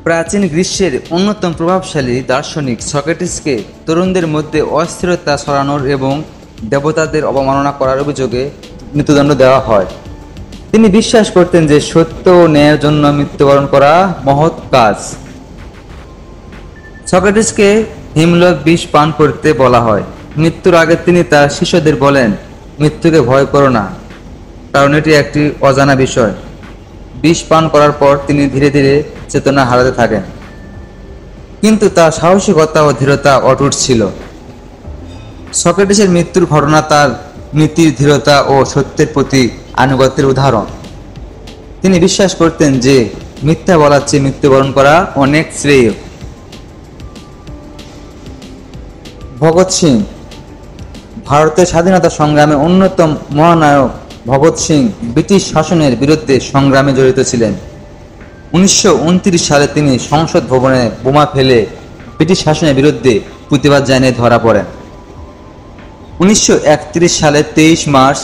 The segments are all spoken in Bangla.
প্রাচীন গ্রীষ্মের অন্যতম প্রভাবশালী দার্শনিক সক্রেটিসকে তরুণদের মধ্যে অস্থিরতা ছড়ানোর এবং দেবতাদের অবমাননা করার অভিযোগে মৃত্যুদণ্ড দেওয়া হয়। তিনি বিশ্বাস করতেন যে সত্য ও ন্যায়ের জন্য মৃত্যুবরণ করা মহৎ কাজ। সক্রেটিসকে হিমলক বিষ পান করতে বলা হয়। মৃত্যুর আগে তিনি তার শিষ্যদের বলেন, মৃত্যুকে ভয় করো না, কারণ এটি একটি অজানা বিষয়। বিষ পান করার পর তিনি ধীরে ধীরে চেতনা হারাতে থাকেন, কিন্তু তার সাহসিকতা ও দৃঢ়তা অটুট ছিল। সক্রেটিসের মৃত্যুর ঘটনা তার নীতির দৃঢ়তা ও সত্যের প্রতি আনুগত্যের উদাহরণ। তিনি বিশ্বাস করতেন যে মিথ্যা বলার চেয়ে মৃত্যুবরণ করা অনেক শ্রেয়। ভগৎ সিং ভারতের স্বাধীনতা সংগ্রামে অন্যতম মহানায়ক। ভগৎ সিং ব্রিটিশ শাসনের বিরুদ্ধে সংগ্রামে জড়িত ছিলেন। 1929 সালে তিনি সংসদ ভবনে বোমা ফেলে ব্রিটিশ শাসনের বিরুদ্ধে প্রতিবাদ জানিয়ে ধরা পড়েন। 1931 সালে 23 মার্চ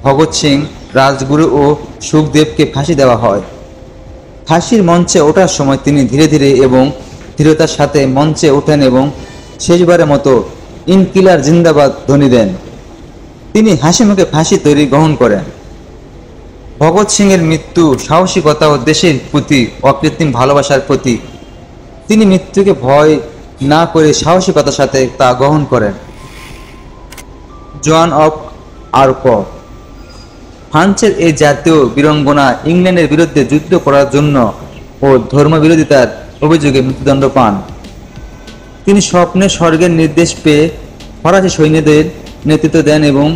ভগৎ সিং, রাজগুরু ও সুখদেবকে ফাঁসি দেওয়া হয়। ফাঁসির মঞ্চে ওঠার সময় তিনি ধীরে ধীরে এবং দৃঢ়তার সাথে মঞ্চে ওঠেন এবং শেষবারের মতো ইনকিলাব জিন্দাবাদ ধ্বনি দেন। তিনি হাসিমুখে ফাঁসি তৈরি গ্রহণ করেন। ভগৎ সিং এর মৃত্যু সাহসিকতা ও দেশের প্রতি অকৃত্রিম ভালোবাসার প্রতীক। তিনি মৃত্যুকে ভয় না করে সাহসিকতার সাথে তা গ্রহণ করেন। জোয়ান অফ আর্ক ফ্রান্সের এই জাতীয় বীরাঙ্গনা ইংল্যান্ডের বিরুদ্ধে যুদ্ধ করার জন্য ও ধর্মবিরোধিতার অভিযোগে মৃত্যুদণ্ড পান। তিনি স্বপ্নে স্বর্গের নির্দেশ পেয়ে ফরাসি সৈন্যদের নেতৃত্ব দেন এবং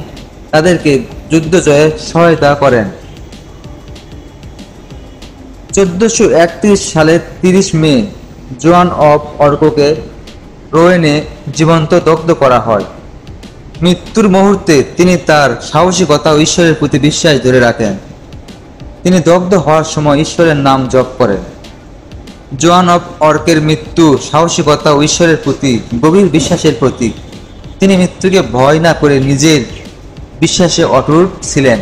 তাদেরকে যুদ্ধ জয়ে সহায়তা করেন। 1431 সালের 30 মে জোয়ান অফ আর্ককে রোয়েনে জীবন্ত দগ্ধ করা হয়। মৃত্যুর মুহূর্তে তিনি তার সাহসিকতা ও ঈশ্বরের প্রতি বিশ্বাস ধরে রাখেন। তিনি দগ্ধ হওয়ার সময় ঈশ্বরের নাম জপ করেন। জোয়ান অফ আর্কের মৃত্যু সাহসিকতা ও ঈশ্বরের প্রতি গভীর বিশ্বাসের প্রতীক। তিনি মৃত্যুকে ভয় না করে নিজের বিশ্বাসে অটুট ছিলেন।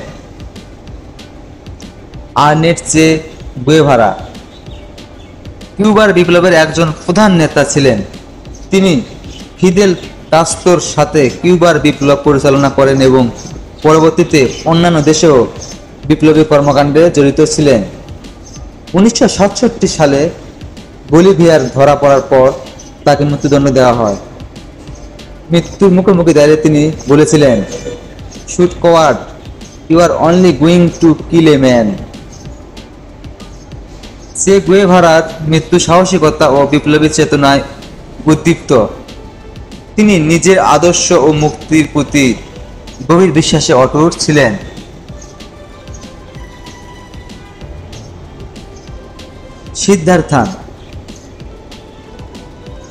আর্নেস্টো চে গুয়েভারা কিউবার বিপ্লবের একজন প্রধান নেতা ছিলেন। তিনি ফিদেল কাস্ত্রোর সাথে কিউবার বিপ্লব পরিচালনা করেন এবং পরবর্তীতে অন্যান্য দেশেও বিপ্লবী কর্মকাণ্ডে জড়িত ছিলেন। 1967 সালে বলিভিয়ার ধরা পড়ার পর তাকে মৃত্যুদণ্ড দেওয়া হয়। মৃত্যুর মুখোমুখি দাঁড়িয়ে তিনি বলেছিলেন, shoot coward, you are only going to kill a man. Che গুয়েভারার মৃত্যু সাহসিকতা ও বিপ্লবী চেতনায় উদ্দীপ্ত। তিনি নিজের আদর্শ ও মুক্তির প্রতি গভীর বিশ্বাসে অটুট ছিলেন। সিদ্ধার্থান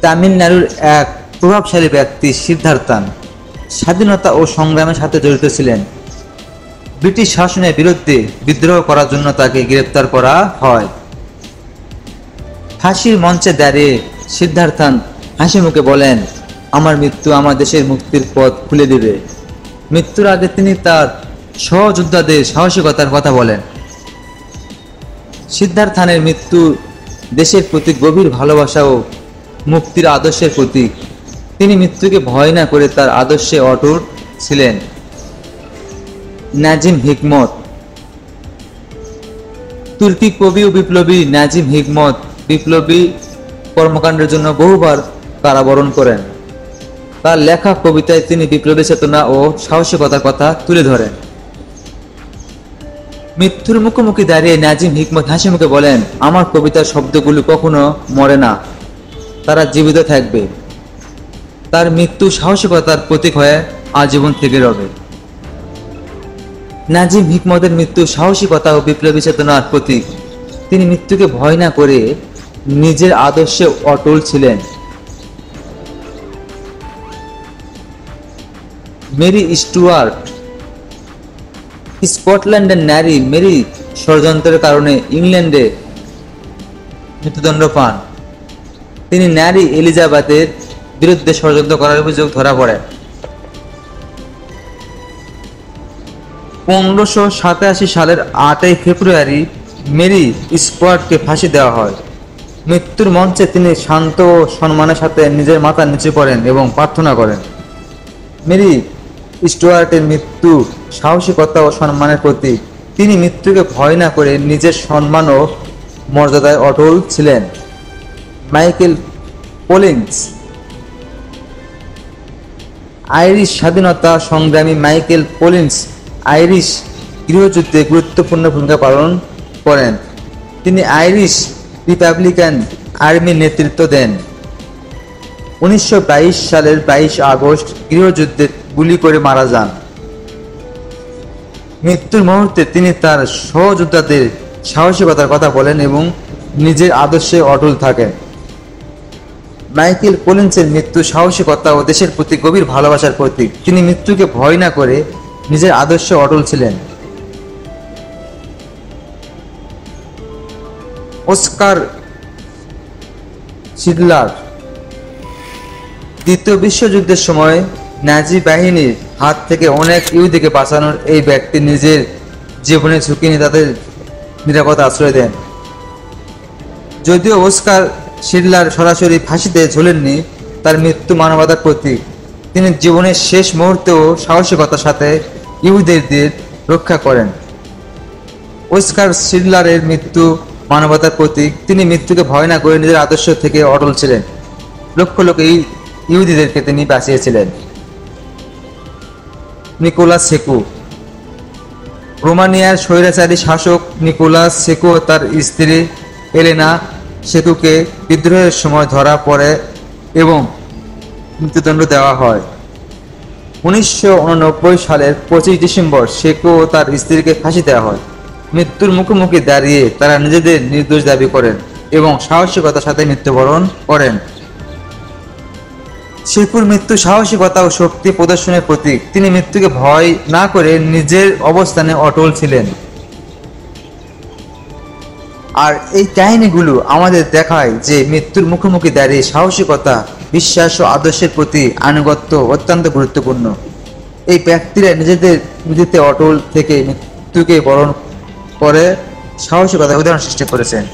তামিলনাড়ুর এক প্রভাবশালী ব্যক্তি। সিদ্ধার্থান স্বাধীনতা ও সংগ্রামের সাথে জড়িত ছিলেন। ব্রিটিশ শাসনের বিরুদ্ধে বিদ্রোহ করার জন্য তাকে গ্রেপ্তার করা হয়। ফাঁসির মঞ্চে দাঁড়িয়ে সিদ্ধার্থান হাসি মুখে বলেন, আমার মৃত্যু আমার দেশের মুক্তির পথ খুলে দেবে। মৃত্যুর আগে তিনি তার সহযোদ্ধাদের সাহসিকতার কথা বলেন। সিদ্ধার্থানের মৃত্যু দেশের প্রতি গভীর ভালোবাসা ও মুক্তির আদর্শের প্রতীক। তিনি মৃত্যুকে ভয় না করে তার আদর্শে অটুট ছিলেন। নাজিম হিকমত তুর্কি কবি ও বিপ্লবী নাজিম হিকমত বিপ্লবী কর্মকাণ্ডের জন্য বহুবার কারাবরণ করেন। তার লেখা কবিতায় তিনি বিপ্লবী চেতনা ও সাহসিকতার কথা তুলে ধরেন। মৃত্যুর মুখোমুখি দাঁড়িয়ে নাজিম হিকমত হাসি মুখে বলেন, আমার কবিতার শব্দগুলো কখনো মরে না, তারা জীবিত থাকবে। তার মৃত্যু সাহসিকতার প্রতীক হয়ে আজীবন থেকে রবে। নাজিম হিকমতের মৃত্যু সাহসিকতা ও বিপ্লবী চেতনার প্রতীক। তিনি মৃত্যুকে ভয় না করে নিজের আদর্শে অটল ছিলেন। মেরি স্টুয়ার্ট স্কটল্যান্ডের নারী মেরি ষড়যন্ত্রের কারণে ইংল্যান্ডে মৃত্যুদণ্ড পান। তিনি নারী এলিজাবেথের বিরুদ্ধে ষড়যন্ত্র করার অভিযোগ ধরা পড়েন। 1587 সালের 8ই ফেব্রুয়ারি মেরি স্টুয়ার্টকে ফাঁসি দেওয়া হয়। মৃত্যুর মঞ্চে তিনি শান্ত ও সম্মানের সাথে নিজের মাথা নিচু করেন এবং প্রার্থনা করেন। মেরি স্টুয়ার্টের মৃত্যু সাহসিকতা ও সম্মানের প্রতীক। তিনি মৃত্যুকে ভয় না করে নিজের সম্মান ও মর্যাদায় অটল ছিলেন। Michael Collins. আইরিশ স্বাধীনতা সংগ্রামী মাইকেল কলিন্স আইরিশ গৃহযুদ্ধে গুরুত্বপূর্ণ ভূমিকা পালন করেন। তিনি আইরিশ রিপাবলিকান আর্মির নেতৃত্ব দেন। 1922 সালের 22 আগস্ট গৃহযুদ্ধে গুলি করে মারা যান। মৃত্যুর মুহূর্তে তিনি তার সহযোদ্ধাদের সাহসিকতার কথা বলেন এবং নিজের আদর্শে অটল থাকেন। মাইকেল কলিন্সের মৃত্যু সাহসিকতা ও দেশের প্রতি গভীর ভালোবাসার প্রতীক। তিনি মৃত্যুকে ভয় না করে নিজের আদর্শে অটল ছিলেন। অস্কার শিডলার। দ্বিতীয় বিশ্বযুদ্ধের সময় নাজি বাহিনীর হাত থেকে অনেক ইহুদিকে বাঁচানোর এই ব্যক্তি নিজের জীবনের ঝুঁকি নিয়ে তাদের নিরাপদ আশ্রয় দেন। যদিও অস্কার শিডলার সরাসরি ফাঁসিতে ঝুলেননি, তার মৃত্যু মানবতার প্রতীক। তিনি জীবনের শেষ মুহূর্তেও সাহসিকতার সাথে ইহুদিদের রক্ষা করেন। অস্কার শিডলারের মৃত্যু মানবতার প্রতীক। তিনি মৃত্যুকে ভয় না করে নিজের আদর্শ থেকে অটল ছিলেন। লক্ষ লক্ষ ইহুদিদেরকে তিনি বাঁচিয়েছিলেন। নিকোলাস সেকু। রোমানিয়ার স্বৈরাচারী শাসক নিকোলাস সেকু তার স্ত্রী এলেনা সেকুকে বিদ্রোহের সময় ধরা পড়ে এবং মৃত্যুদণ্ড দেওয়া হয়। 1989 সালের 25 ডিসেম্বর সেকু ও তার স্ত্রীকে ফাঁসি দেওয়া হয়। মৃত্যুর মুখোমুখি দাঁড়িয়ে তারা নিজেদের নির্দোষ দাবি করেন এবং সাহসিকতার সাথে মৃত্যুবরণ করেন। সেকুর মৃত্যু সাহসিকতা ও শক্তি প্রদর্শনের প্রতীক। তিনি মৃত্যুকে ভয় না করে নিজের অবস্থানে অটল ছিলেন। আর এই কাহিনীগুলো আমাদের দেখায় যে মৃত্যুর মুখোমুখি দাঁড়িয়ে সাহসিকতা, বিশ্বাস ও আদর্শের প্রতি আনুগত্য অত্যন্ত গুরুত্বপূর্ণ। এই ব্যক্তিরা নিজেদের নীতিতে অটল থেকে মৃত্যুকে বরণ করে সাহসিকতার উদাহরণ সৃষ্টি করেছেন।